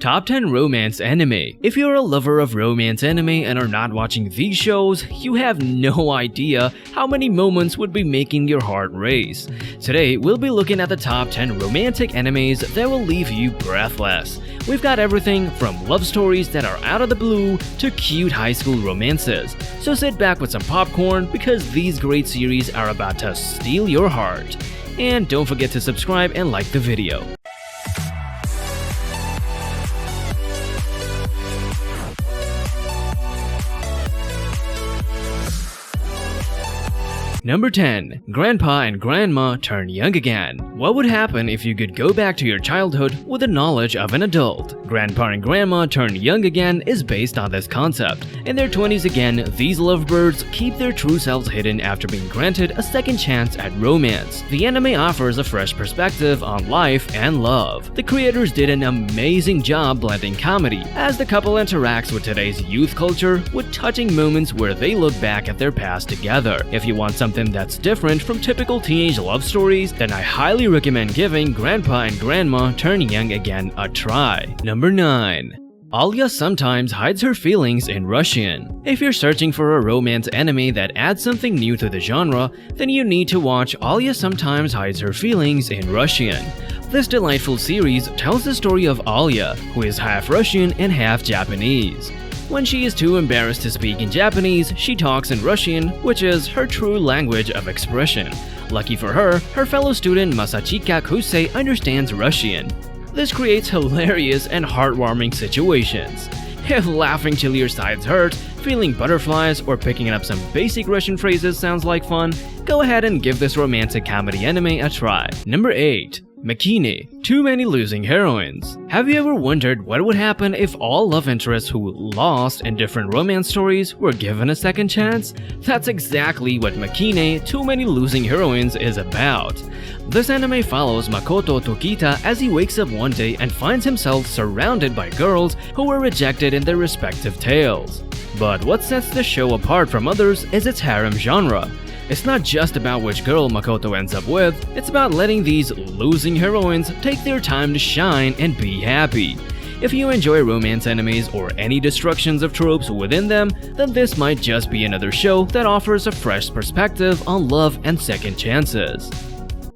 Top 10 Romance Anime. If you're a lover of romance anime and are not watching these shows, you have no idea how many moments would be making your heart race. Today, we'll be looking at the top 10 romantic animes that will leave you breathless. We've got everything from love stories that are out of the blue to cute high school romances. So sit back with some popcorn because these great series are about to steal your heart. And don't forget to subscribe and like the video. Number 10. Grandpa and Grandma Turn Young Again. What would happen if you could go back to your childhood with the knowledge of an adult? Grandpa and Grandma Turn Young Again is based on this concept. In their 20s again, these lovebirds keep their true selves hidden after being granted a second chance at romance. The anime offers a fresh perspective on life and love. The creators did an amazing job blending comedy, as the couple interacts with today's youth culture with touching moments where they look back at their past together. If you want something that's different from typical teenage love stories, then I highly recommend giving Grandpa and Grandma Turn Young Again a try. Number 9. Alia sometimes hides her feelings in Russian. If you're searching for a romance anime that adds something new to the genre, then you need to watch Alia Sometimes Hides Her Feelings in Russian. This delightful series tells the story of Alia, who is half Russian and half Japanese. When she is too embarrassed to speak in Japanese, she talks in Russian, which is her true language of expression. Lucky for her, her fellow student Masachika Kusei understands Russian. This creates hilarious and heartwarming situations. If laughing till your sides hurt, feeling butterflies, or picking up some basic Russian phrases sounds like fun, go ahead and give this romantic comedy anime a try. Number 8. Makine, Too Many Losing Heroines. Have you ever wondered what would happen if all love interests who lost in different romance stories were given a second chance? That's exactly what Makine, Too Many Losing Heroines is about. This anime follows Makoto Tokita as he wakes up one day and finds himself surrounded by girls who were rejected in their respective tales. But what sets the show apart from others is its harem genre. It's not just about which girl Makoto ends up with, it's about letting these losing heroines take their time to shine and be happy. If you enjoy romance animes or any destructions of tropes within them, then this might just be another show that offers a fresh perspective on love and second chances.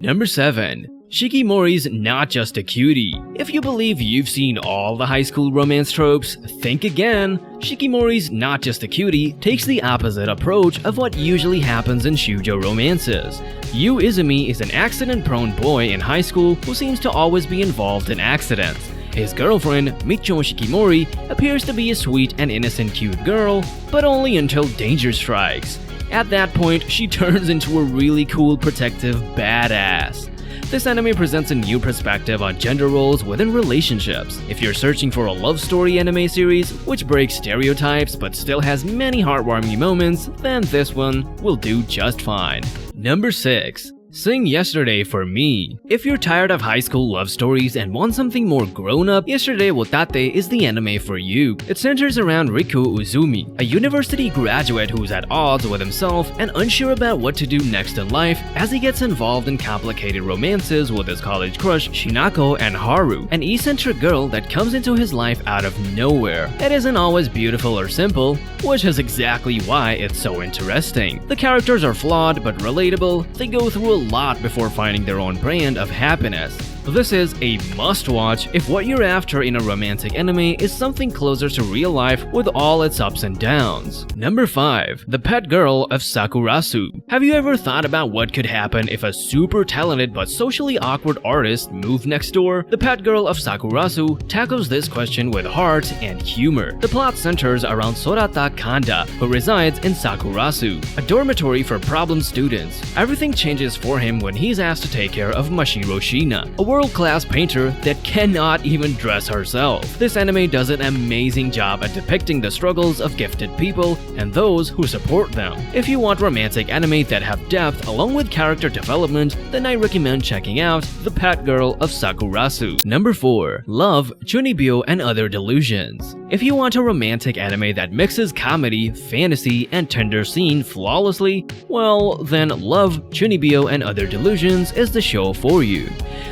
Number 7. Shikimori's Not Just a Cutie. If you believe you've seen all the high school romance tropes, think again. Shikimori's Not Just a Cutie takes the opposite approach of what usually happens in shoujo romances. Yu Izumi is an accident-prone boy in high school who seems to always be involved in accidents. His girlfriend, Micho Shikimori, appears to be a sweet and innocent cute girl, but only until danger strikes. At that point, she turns into a really cool, protective badass. This anime presents a new perspective on gender roles within relationships. If you're searching for a love story anime series which breaks stereotypes but still has many heartwarming moments, then this one will do just fine. Number 6. Sing Yesterday for Me. If you're tired of high school love stories and want something more grown-up, Yesterday Wotate is the anime for you. It centers around Riku Uzumi, a university graduate who's at odds with himself and unsure about what to do next in life as he gets involved in complicated romances with his college crush Shinako and Haru, an eccentric girl that comes into his life out of nowhere. It isn't always beautiful or simple, which is exactly why it's so interesting. The characters are flawed but relatable. They go through a lot before finding their own brand of happiness. This is a must-watch if what you're after in a romantic anime is something closer to real life with all its ups and downs. Number 5. The Pet Girl of Sakurasu. Have you ever thought about what could happen if a super talented but socially awkward artist moved next door? The Pet Girl of Sakurasu tackles this question with heart and humor. The plot centers around Sorata Kanda, who resides in Sakurasu, a dormitory for problem students. Everything changes for him when he's asked to take care of Mashiro Shina, a world-class painter that cannot even dress herself. This anime does an amazing job at depicting the struggles of gifted people and those who support them. If you want romantic anime that have depth along with character development, then I recommend checking out The Pet Girl of Sakurasu. Number 4. Love, Chuunibou, and Other Delusions. If you want a romantic anime that mixes comedy, fantasy, and tender scene flawlessly, well, then Love, Chuunibou, and Other Delusions is the show for you.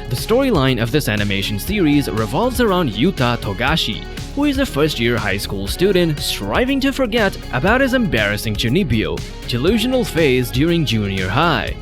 The story storyline of this animation series revolves around Yuta Togashi, who is a first-year high school student striving to forget about his embarrassing Chuunibou delusional phase during junior high.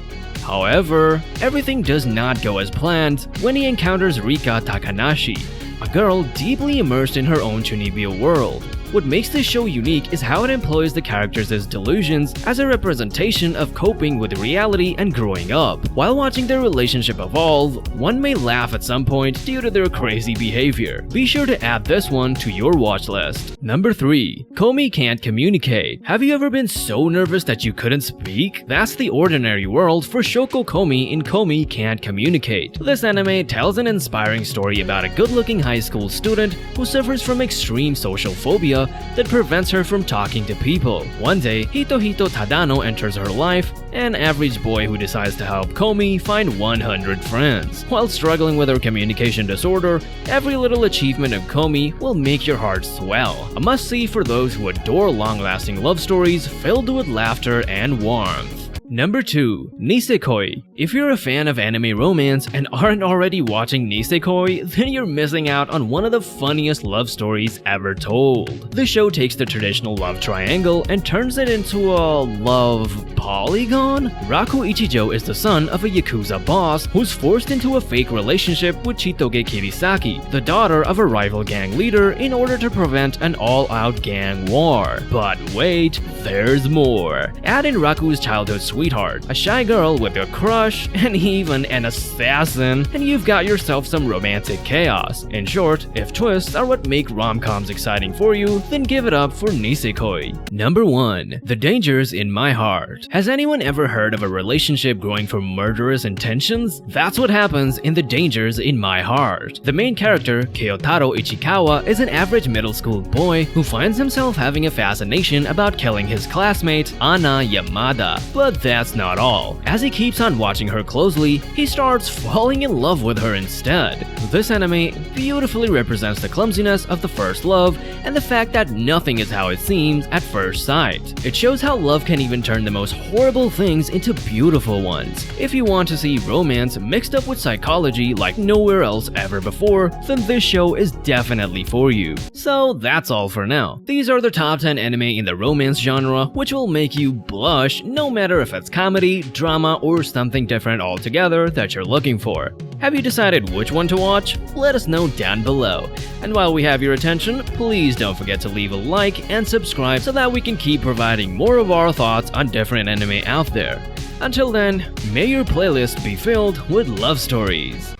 However, everything does not go as planned when he encounters Rika Takanashi, a girl deeply immersed in her own Chuunibou world. What makes this show unique is how it employs the characters as delusions as a representation of coping with reality and growing up. While watching their relationship evolve, one may laugh at some point due to their crazy behavior. Be sure to add this one to your watch list. Number 3. Comey can't communicate. Have you ever been so nervous that you couldn't speak? That's the ordinary world for Shoko Comey in Comey Can't Communicate. This anime tells an inspiring story about a good-looking high school student who suffers from extreme social phobia that prevents her from talking to people. One day, Hitohito Tadano enters her life, an average boy who decides to help Comey find 100 friends. While struggling with her communication disorder, every little achievement of Comey will make your heart swell. A must-see for those who adore long-lasting love stories filled with laughter and warmth. Number 2. Nisekoi. If you're a fan of anime romance and aren't already watching Nisekoi, then you're missing out on one of the funniest love stories ever told. The show takes the traditional love triangle and turns it into a love polygon? Raku Ichijo is the son of a Yakuza boss who's forced into a fake relationship with Chitoge Kirisaki, the daughter of a rival gang leader, in order to prevent an all-out gang war. But wait, there's more. Add in Raku's childhood sweetheart, a shy girl with a crush, and even an assassin, and you've got yourself some romantic chaos. In short, if twists are what make rom-coms exciting for you, then give it up for Nisekoi. Number 1. The Dangers in My Heart. Has anyone ever heard of a relationship growing from murderous intentions? That's what happens in The Dangers in My Heart. The main character, Kiyotaro Ichikawa, is an average middle school boy who finds himself having a fascination about killing his classmate, Anna Yamada. But that's not all. As he keeps on watching her closely, he starts falling in love with her instead. This anime beautifully represents the clumsiness of the first love and the fact that nothing is how it seems at first sight. It shows how love can even turn the most horrible things into beautiful ones. If you want to see romance mixed up with psychology like nowhere else ever before, then this show is definitely for you. So that's all for now. These are the top 10 anime in the romance genre which will make you blush no matter if it's comedy, drama, or something different altogether that you're looking for. Have you decided which one to watch? Let us know down below. And while we have your attention, please don't forget to leave a like and subscribe so that we can keep providing more of our thoughts on different anime out there. Until then, may your playlist be filled with love stories.